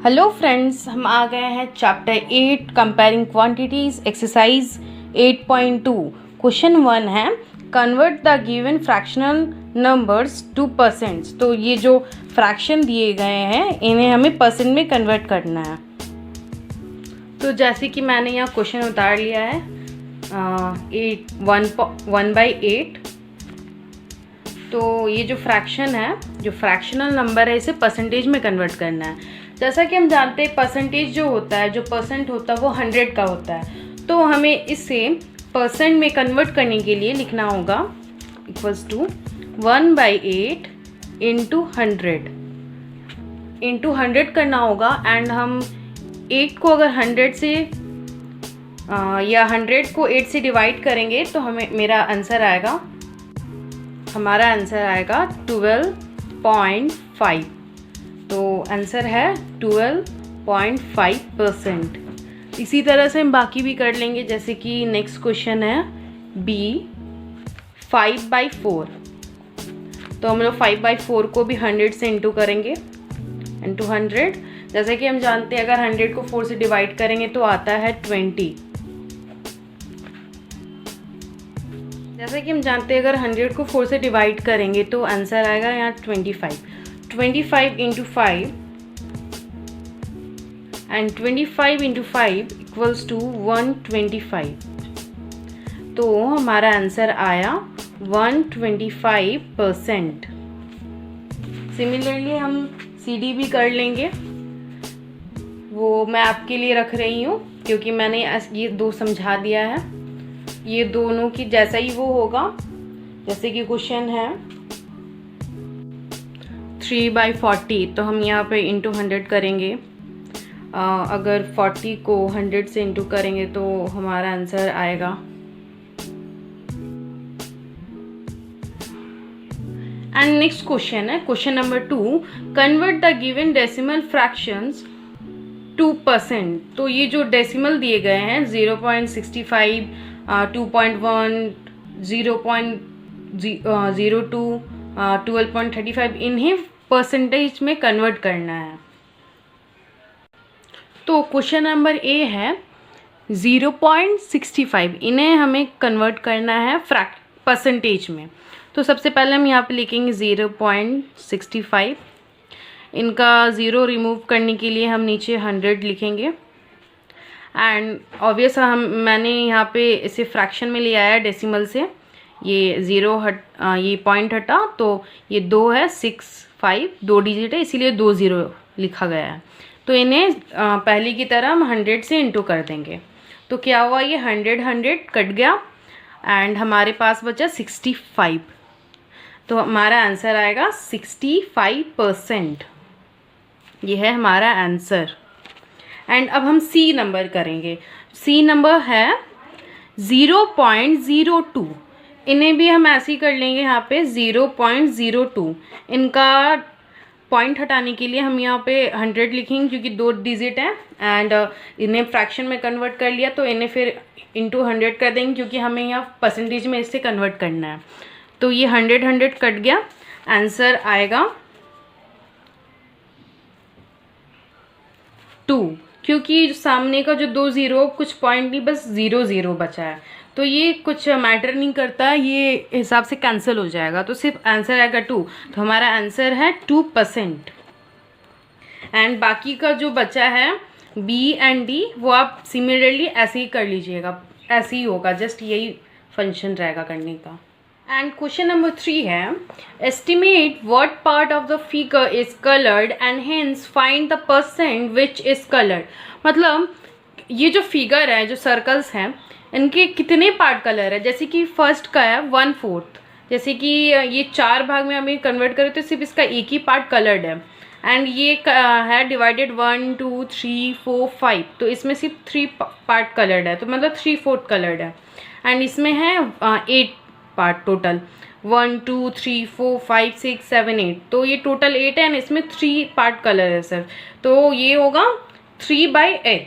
Hello friends, हम आ गए हैं chapter 8 comparing quantities exercise 8.2। Question 1 है convert the given fractional numbers to percents. तो ये जो फ्रैक्शन दिए गए हैं इन्हें हमें परसेंट में कन्वर्ट करना है। तो जैसे कि मैंने यहाँ क्वेश्चन उतार लिया है 1/8। तो ये जो फ्रैक्शन है, जो फ्रैक्शनल नंबर है, इसे परसेंटेज में कन्वर्ट करना है। जैसा कि हम जानते हैं परसेंटेज जो होता है, जो परसेंट होता है वो 100 का होता है। तो हमें इसे परसेंट में कन्वर्ट करने के लिए लिखना होगा इक्वल्स टू 1/8 इंटू 100 करना होगा। एंड हम 8 को अगर 100 से या 100 को 8 से डिवाइड करेंगे तो हमारा आंसर आएगा 12.5। तो आंसर है 12.5%। इसी तरह से हम बाकी भी कर लेंगे। जैसे कि नेक्स्ट क्वेश्चन है B 5/4। तो हम लोग 5/4 को भी 100 से इंटू करेंगे, इंटू 100। जैसे कि हम जानते हैं अगर 100 को 4 से डिवाइड करेंगे तो आता है 20। जैसे कि हम जानते हैं अगर 100 को 4 से डिवाइड करेंगे तो आंसर आएगा यहाँ 25 into 5 and 25 into 5 equals to 125। तो हमारा आंसर आया 125%। सिमिलरली हम CD भी कर लेंगे। वो मैं आपके लिए रख रही हूँ क्योंकि मैंने ये दो समझा दिया है। ये दोनों की जैसा ही वो होगा। जैसे कि क्वेश्चन है 3/40। तो हम यहाँ पे इंटू 100 करेंगे। अगर 40 को 100 से इंटू करेंगे तो हमारा आंसर आएगा। एंड नेक्स्ट क्वेश्चन है question number 2, convert the given decimal fractions two percent. तो ये जो डेसिमल दिए गए हैं 0.65, 2.1, 0.02, 12.35, इन्हें परसेंटेज में कन्वर्ट करना है। तो क्वेश्चन नंबर A है 0.65, इन्हें हमें कन्वर्ट करना है परसेंटेज में। तो सबसे पहले हम यहाँ पे लिखेंगे 0.65। इनका 0 रिमूव करने के लिए हम नीचे 100 लिखेंगे। एंड ऑब्वियस मैंने यहाँ पे इसे फ्रैक्शन में ले आया डेसिमल से। ये ये पॉइंट हटा तो ये 2 है, 6, 5 2 डिजिट है, इसीलिए 2 0 लिखा गया है। तो इन्हें पहले की तरह हम 100 से इंटू कर देंगे। तो क्या हुआ, ये 100 कट गया एंड हमारे पास बचा 65। तो हमारा आंसर आएगा 65%। ये है हमारा आंसर। एंड अब हम C नंबर करेंगे। C नंबर है 0.02। इन्हें भी हम ऐसे ही कर लेंगे। यहाँ पे 0.02, इनका पॉइंट हटाने के लिए हम यहाँ पे 100 लिखेंगे क्योंकि 2 डिजिट हैं। एंड इन्हें फ्रैक्शन में कन्वर्ट कर लिया तो इन्हें फिर इंटू 100 कर देंगे क्योंकि हमें यहाँ परसेंटेज में इससे कन्वर्ट करना है। तो ये 100 कट गया, आंसर आएगा 2। क्योंकि सामने का जो 2 0 कुछ पॉइंट नहीं, बस 0 0 बचा है। तो ये कुछ मैटर नहीं करता, ये हिसाब से कैंसिल हो जाएगा। तो सिर्फ आंसर आएगा 2। तो हमारा आंसर है 2%। एंड बाकी का जो बचा है B एंड D वो आप सिमिलरली ऐसे ही कर लीजिएगा, ऐसे ही होगा, जस्ट यही फंक्शन रहेगा करने का। एंड क्वेश्चन नंबर 3 है estimate what part of the figure is coloured and hence find the percent which is coloured. मतलब ये जो फिगर है, जो सर्कल्स हैं, इनके कितने पार्ट कलर है। जैसे कि फर्स्ट का है 1/4। जैसे कि ये 4 भाग में हमें कन्वर्ट करें तो सिर्फ इसका एक ही पार्ट कलर्ड है। एंड ये है डिवाइडेड 1 2 3 4 5। तो इसमें सिर्फ 3 पार्ट कलर्ड है, तो मतलब 3/4 कलर्ड है। एंड इसमें है 8 पार्ट टोटल, 1 2 3 4 5 6 7 8। तो ये टोटल 8 है एंड इसमें 3 पार्ट कलर है सर। तो ये होगा 3/8।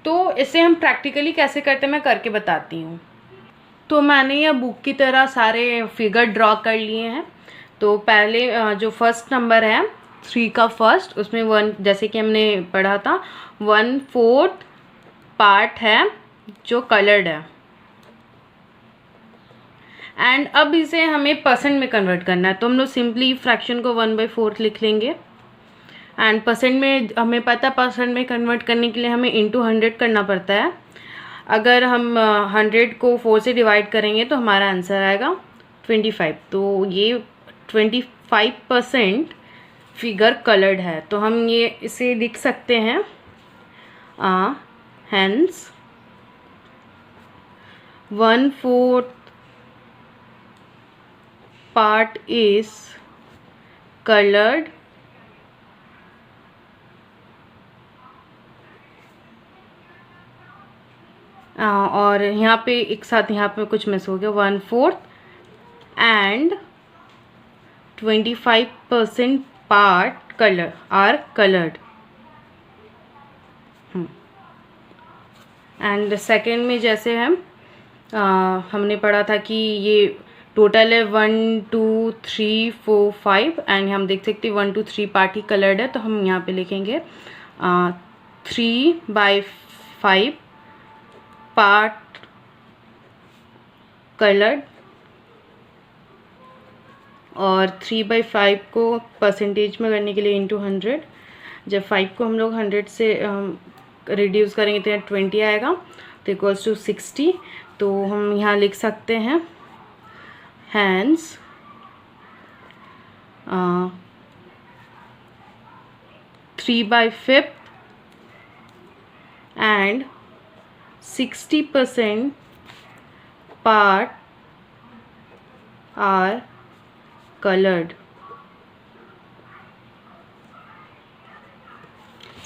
तो इसे हम प्रैक्टिकली कैसे करते हैं मैं करके बताती हूँ। तो मैंने यह बुक की तरह सारे फिगर ड्रॉ कर लिए हैं। तो पहले जो फर्स्ट नंबर है 3 का फर्स्ट, उसमें 1 जैसे कि हमने पढ़ा था 1/4 पार्ट है जो कलर्ड है। एंड अब इसे हमें परसेंट में कन्वर्ट करना है, तो हम लोग सिंपली फ्रैक्शन को 1/4 लिख लेंगे। एंड परसेंट में हमें पता, परसेंट में कन्वर्ट करने के लिए हमें इंटू 100 करना पड़ता है। अगर हम 100 को 4 से डिवाइड करेंगे तो हमारा आंसर आएगा 25। तो ये 25% फिगर कलर्ड है, तो हम ये इसे लिख सकते हैं हेंस 1/4 पार्ट इज कलर्ड और यहाँ पे एक साथ यहाँ पे कुछ मिस हो गया, 1/4 and 25% part colour are coloured. And second में जैसे हमने पढ़ा था कि ये टोटल है 1 2 3 4 5 एंड हम देख सकते हैं 1 2 3 पार्ट ही कलर्ड है, तो हम यहाँ पे लिखेंगे 3/5 पार्ट कलर्ड। और 3/5 को परसेंटेज में करने के लिए इंटू 100, जब 5 को हम लोग 100 से रिड्यूस करेंगे तो यहाँ 20 आएगा, तो इक्वल्स टू 60। तो हम यहाँ लिख सकते हैं hence 3/5 and 60% part are coloured.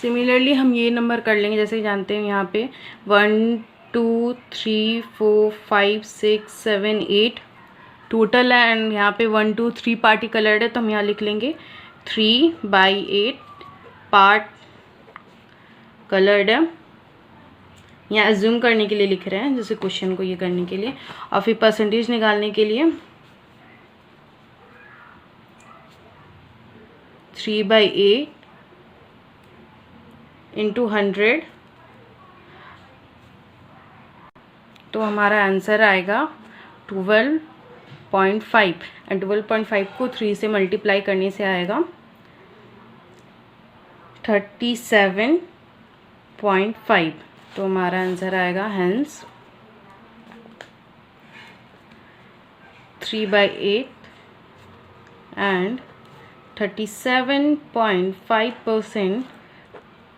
Similarly हम ये नंबर कर लेंगे, जैसे कि जानते हैं यहाँ पे 1 2 3 4 5 6 7 8 टोटल है एंड यहाँ पे 1 2 3 पार्ट ही कलर्ड है, तो हम यहाँ लिख लेंगे 3/8 पार्ट कलर्ड है। यहाँ एज्यूम करने के लिए लिख रहे हैं, जैसे क्वेश्चन को ये करने के लिए, और फिर परसेंटेज निकालने के लिए 3/8 इंटू 100, तो हमारा आंसर आएगा 12.5 एंड 12.5 को 3 से मल्टीप्लाई करने से आएगा 37.5। तो हमारा आंसर आएगा hence 3/8 and 37.5%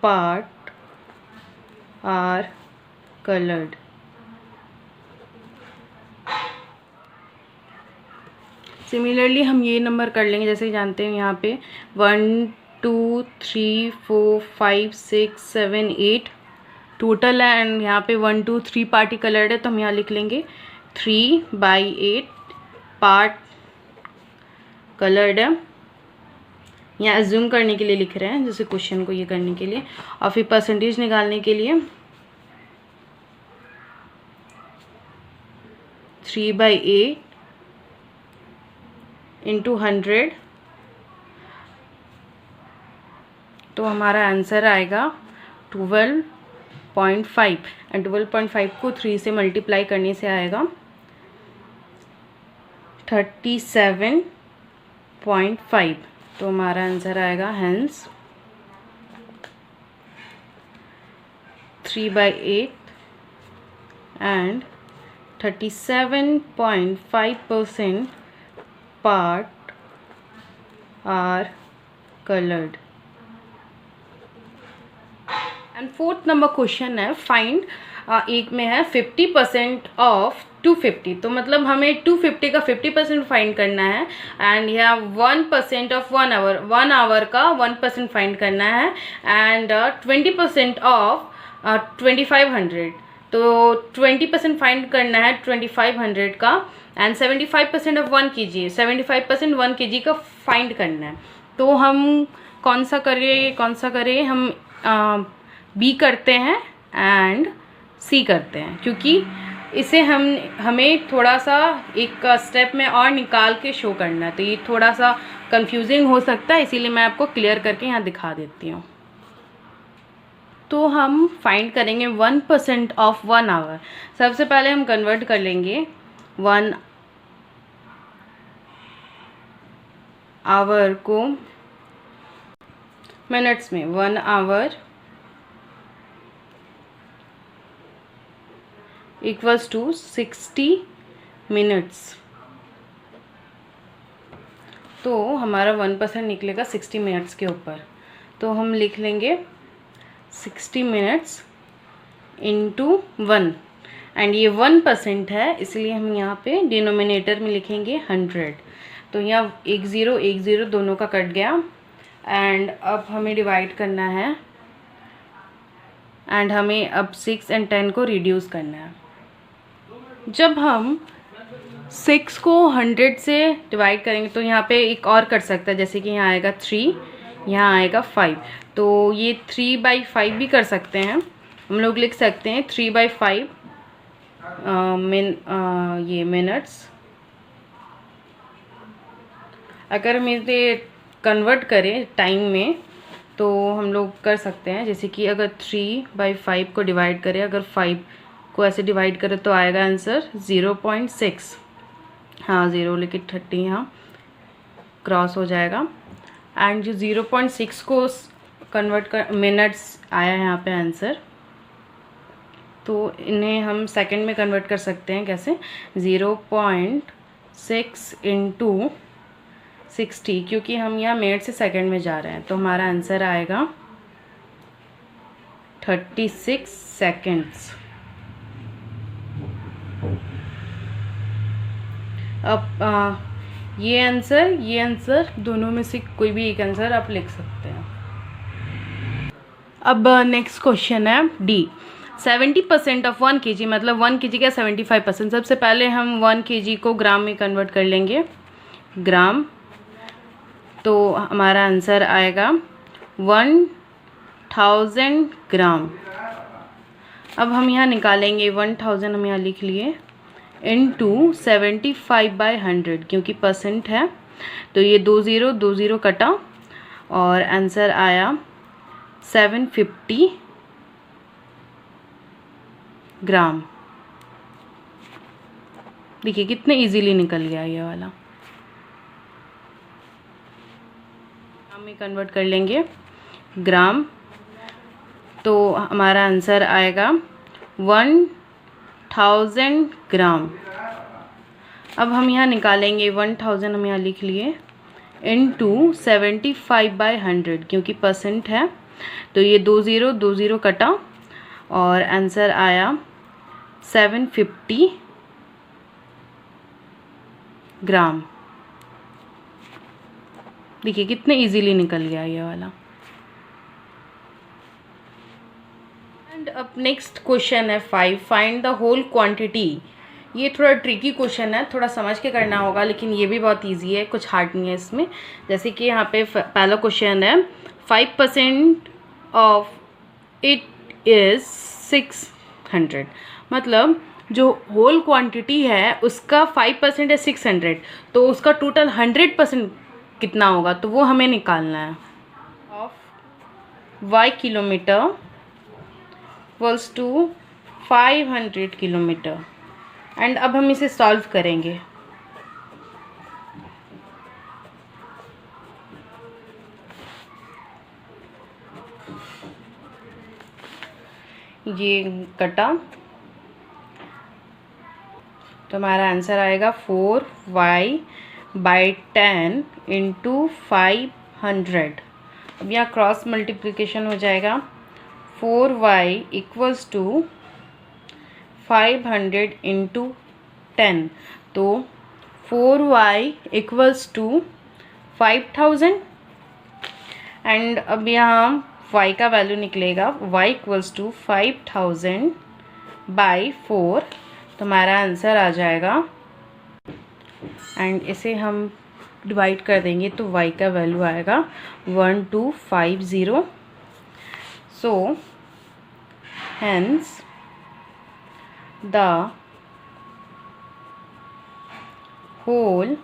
part are coloured. Similarly हम ये नंबर कर लेंगे, जैसे कि जानते हैं यहाँ पे 1 2 3 4 5 6 7 8 टोटल है एंड यहाँ पे 1 2 3 पार्ट ही कलर्ड है, तो हम यहाँ लिख लेंगे 3/8 पार्ट कलर्ड है। यहाँ एज्यूम करने के लिए लिख रहे हैं, जैसे क्वेश्चन को ये करने के लिए, और फिर परसेंटेज निकालने के लिए 3/8 इंटू 100, तो हमारा आंसर आएगा 12.5 एंड 12.5 को 3 से मल्टीप्लाई करने से आएगा 37.5। तो हमारा आंसर आएगा hence 3/8 and 37.5% part are coloured. And fourth number question है फाइंड, एक में है 50% ऑफ 250, तो मतलब हमें 250 का 50% फाइंड करना है एंड यहाँ 1% ऑफ 1 आवर, 1 आवर का 1% फाइंड करना है एंड 20% ऑफ 2500, तो 20% फाइंड करना है 2500 का एंड 75% ऑफ 1 kg, 75% 1 kg का फाइंड करना है। तो हम कौन सा करें, हम बी करते हैं एंड सी करते हैं, क्योंकि इसे हमें थोड़ा सा एक स्टेप में और निकाल के शो करना है, तो ये थोड़ा सा कंफ्यूजिंग हो सकता है, इसीलिए मैं आपको क्लियर करके यहाँ दिखा देती हूँ। तो हम फाइंड करेंगे 1% ऑफ 1 आवर। सबसे पहले हम कन्वर्ट कर लेंगे 1 आवर को मिनट्स में। 1 आवर इक्वल्स टू 60 मिनट्स। तो हमारा 1% निकलेगा 60 मिनट्स के ऊपर। तो हम लिख लेंगे 60 मिनट्स इंटू 1, एंड ये 1% है, इसलिए हम यहाँ पे डिनोमिनेटर में लिखेंगे 100। तो यहाँ 1 0 दोनों का कट गया, एंड अब हमें डिवाइड करना है, एंड हमें अब 6 और 10 को रिड्यूस करना है। जब हम 6 को 100 से डिवाइड करेंगे तो यहाँ पे एक और कर सकता है, जैसे कि यहाँ आएगा 3, यहाँ आएगा 5, तो ये 3/5 भी कर सकते हैं। हम लोग लिख सकते हैं 3/5 ये मिनट्स। अगर हम इसे कन्वर्ट करें टाइम में तो हम लोग कर सकते हैं, जैसे कि अगर 3/5 को डिवाइड करें, अगर 5 को ऐसे डिवाइड करें तो आएगा आंसर 0.6। हाँ 0 लेकिन 30 यहाँ क्रॉस हो जाएगा, एंड जो 0.6 को कन्वर्ट कर मिनट्स आया यहाँ पे आंसर, तो इन्हें हम सेकंड में कन्वर्ट कर सकते हैं। कैसे? 0.6 इंटू 60, क्योंकि हम यहाँ मिनट से सेकंड में जा रहे हैं, तो हमारा आंसर आएगा 36 सेकेंड्स। अब ये आंसर दोनों में से कोई भी एक आंसर आप लिख सकते हैं। अब नेक्स्ट क्वेश्चन है डी। 70% ऑफ 1 kg, मतलब 1 kg का 75%। सबसे पहले हम 1 kg को ग्राम में कन्वर्ट कर लेंगे, ग्राम। तो हमारा आंसर आएगा 1000 ग्राम। अब हम यहाँ निकालेंगे 1000, हम यहाँ लिख लिए, इनटू 75/100, क्योंकि परसेंट है तो ये 2 0 कटा, और आंसर आया 750 ग्राम। देखिए कितने इजीली निकल गया ये वाला। हम में कन्वर्ट कर लेंगे ग्राम, तो हमारा आंसर आएगा 1000 ग्राम। अब हम यहाँ निकालेंगे 1000, हम यहाँ लिख लिए, इनटू 75/100, क्योंकि परसेंट है तो ये 2 0 कटा, और आंसर आया 750 ग्राम। देखिए कितने इजीली निकल गया ये वाला। एंड अब नेक्स्ट क्वेश्चन है 5, फाइंड द होल क्वांटिटी। ये थोड़ा ट्रिकी क्वेश्चन है, थोड़ा समझ के करना होगा, लेकिन ये भी बहुत इजी है, कुछ हार्ड नहीं है इसमें। जैसे कि यहाँ पे पहला क्वेश्चन है 5% ऑफ इट इज़ 600, मतलब जो होल क्वांटिटी है उसका 5% है 600, तो उसका टोटल 100% कितना होगा, तो वो हमें निकालना है। Of y kilometre equals to 500 kilometre. And अब हम इसे सॉल्व करेंगे। ये कटा तो हमारा आंसर आएगा 4y/10 इंटू 500। अब यहाँ क्रॉस मल्टीप्लिकेशन हो जाएगा, 4y इक्वल्स टू 500 इंटू 10, तो 4y इक्वल्स टू 5000। एंड अब यहाँ y का वैल्यू निकलेगा, y इक्वल्स टू 5000/4, तो हमारा आंसर आ जाएगा। एंड इसे हम डिवाइड कर देंगे तो y का वैल्यू आएगा 1250। So hence the whole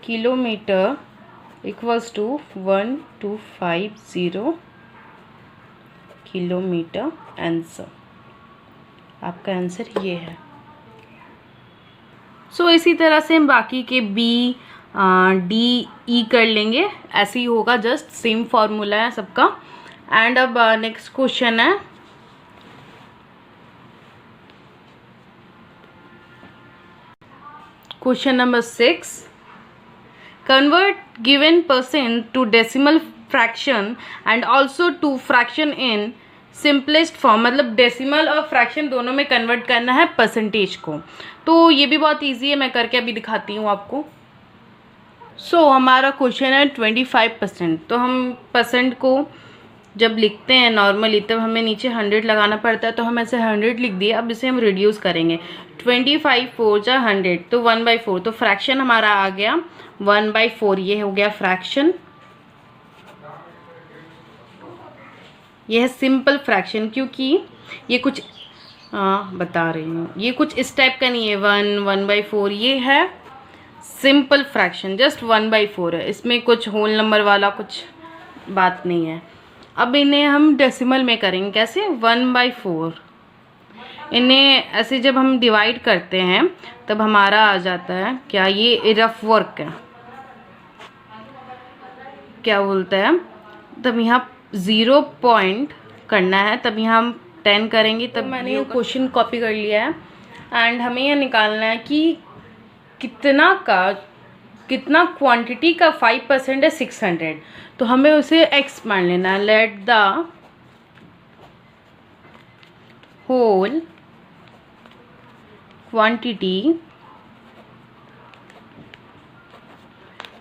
kilometre equals to 1250 kilometre answer. आपका आंसर ये है। सो इसी तरह से हम बाकी के बी डी ई कर लेंगे, ऐसे ही होगा, जस्ट सेम फॉर्मूला है सबका। एंड अब नेक्स्ट क्वेश्चन है question number 6। Convert given percent to decimal fraction and also to fraction in simplest form. मतलब डेसिमल और फ्रैक्शन दोनों में कन्वर्ट करना है परसेंटेज को। तो ये भी बहुत इजी है, मैं करके अभी दिखाती हूँ आपको। सो हमारा क्वेश्चन है 25%। तो हम परसेंट को जब लिखते हैं नॉर्मली तब हमें नीचे 100 लगाना पड़ता है, तो हम ऐसे 100 लिख दिए। अब इसे हम रिड्यूस करेंगे, 25 4 जा 100, तो 1/4। तो फ्रैक्शन हमारा आ गया 1/4, ये हो गया फ्रैक्शन। यह है सिंपल फ्रैक्शन, क्योंकि ये कुछ बता रही हूँ, ये कुछ इस टाइप का नहीं है 1/4, ये है सिंपल फ्रैक्शन, जस्ट 1/4 है, इसमें कुछ होल नंबर वाला कुछ बात नहीं है। अब इन्हें हम डेसिमल में करेंगे, कैसे? 1/4। इन्हें ऐसे जब हम डिवाइड करते हैं तब हमारा आ जाता है क्या, ये रफ वर्क है, क्या बोलते हैं, तब यहाँ 0 पॉइंट करना है, तब यहाँ हम 10 करेंगे। तब मैंने ये क्वेश्चन कॉपी कर लिया है। एंड हमें यह निकालना है कि कितना क्वांटिटी का 5% है 600, तो हमें उसे x मान लेना है। Let the whole quantity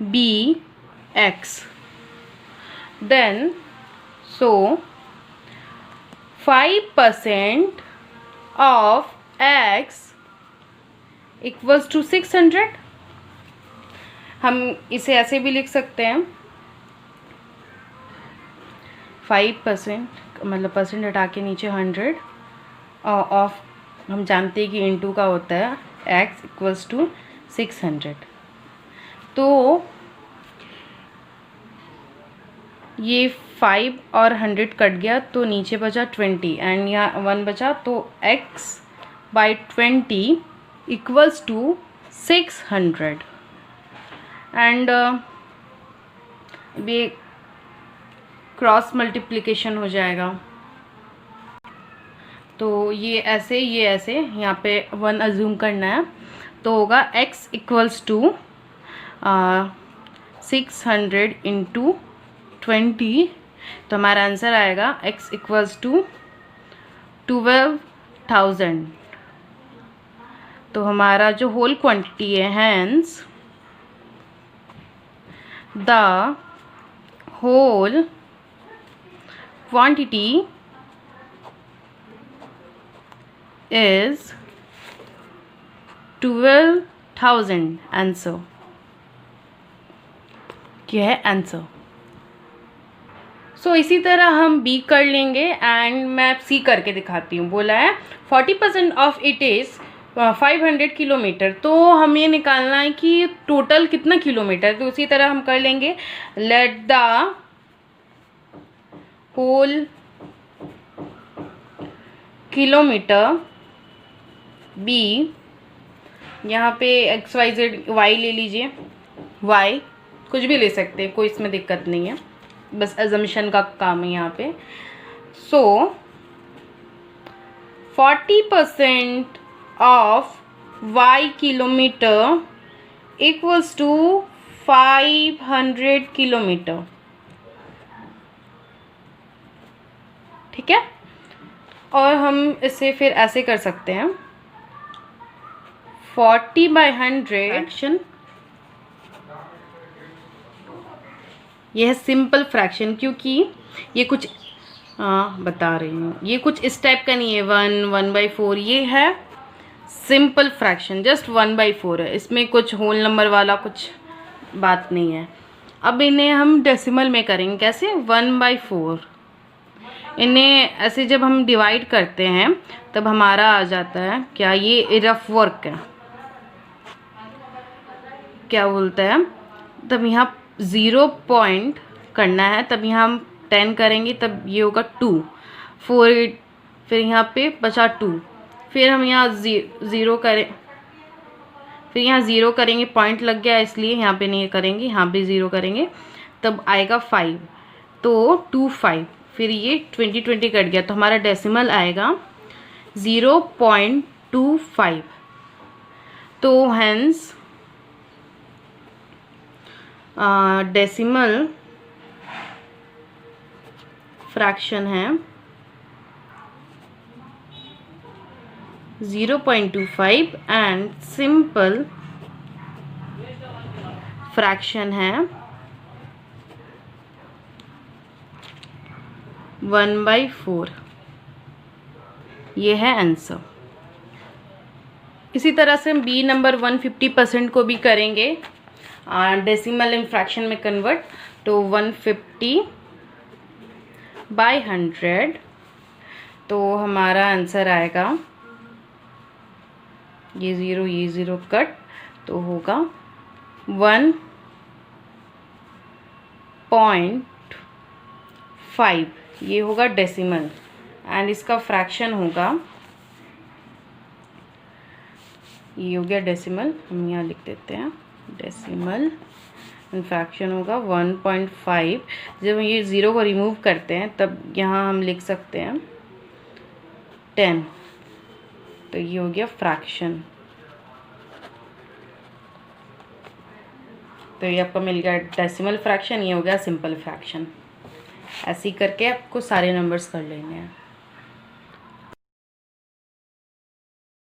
be x, then so 5% of x equals to 600। हम इसे ऐसे भी लिख सकते हैं, 5% मतलब परसेंट हटा के नीचे 100 ऑफ, हम जानते हैं कि इनटू का होता है x इक्वल्स टू 600। तो ये 5 और 100 कट गया, तो नीचे बचा 20 एंड यहाँ 1 बचा, तो x/20 इक्वल्स टू 600। एंड ये क्रॉस मल्टीप्लिकेशन हो जाएगा, तो ये ऐसे यहाँ पे 1 अज्यूम करना है, तो होगा x इक्वल्स टू 600 इंटू 20। तो हमारा आंसर आएगा x इक्वल्स टू 12,000। तो हमारा जो होल क्वांटिटी है, hence the whole quantity is 12,000। Answer क्या है? आंसर। सो इसी तरह हम बी कर लेंगे एंड मैं सी करके दिखाती हूँ। बोला है 40% ऑफ इट इज़ 500 किलोमीटर। तो हमें ये निकालना है कि टोटल कितना किलोमीटर, तो उसी तरह हम कर लेंगे। Let the whole kilometre be, यहाँ पे XYZ Y ले लीजिए, Y कुछ भी ले सकते हैं, कोई इसमें दिक्कत नहीं है, बस अजम्पशन का काम है यहाँ पे। So 40% of y kilometre equals to 500 kilometre. ठीक है, और हम इसे फिर ऐसे कर सकते हैं 40/100 फ्रैक्शन। यह है सिंपल फ्रैक्शन, क्योंकि ये कुछ बता रही हूँ, ये कुछ इस टाइप का नहीं है 1/4, ये है सिंपल फ्रैक्शन, जस्ट 1/4 है, इसमें कुछ होल नंबर वाला कुछ बात नहीं है। अब इन्हें हम डेसिमल में करेंगे, कैसे? 1/4। इन्हें ऐसे जब हम डिवाइड करते हैं तब हमारा आ जाता है क्या, ये रफ वर्क है, क्या बोलते हैं, तब यहाँ 0 पॉइंट करना है, तब यहाँ हम 10 करेंगे, तब ये होगा 2 4 8, फिर यहाँ पे बचा 2, फिर हम यहाँ 0 करें, फिर यहाँ 0 करेंगे, पॉइंट लग गया इसलिए यहाँ पे नहीं करेंगे, यहाँ पे 0 करेंगे, तब आएगा 5, तो 2 5, फिर ये 20 20 कट गया, तो हमारा डेसिमल आएगा 0.25। तो हेंस डेसिमल फ्रैक्शन है 0.25 एंड सिंपल फ्रैक्शन है 1/4। ये है आंसर। इसी तरह से हम बी नंबर 150% को भी करेंगे डेसिमल इन फ्रैक्शन में कन्वर्ट। तो 150/100, तो हमारा आंसर आएगा, ये ज़ीरो कट, तो होगा 1.5, ये होगा डेसिमल एंड इसका फ्रैक्शन होगा, ये हो गया डेसिमल, हम यहाँ लिख देते हैं डेसिमल फ्रैक्शन होगा 1.5। जब ये 0 को रिमूव करते हैं तब यहाँ हम लिख सकते हैं 10, तो ये हो गया फ्रैक्शन। तो ये आपको मिल गया डेसिमल फ्रैक्शन, ये हो गया सिंपल फ्रैक्शन। ऐसे ही करके आपको सारे नंबर्स कर लेने हैं।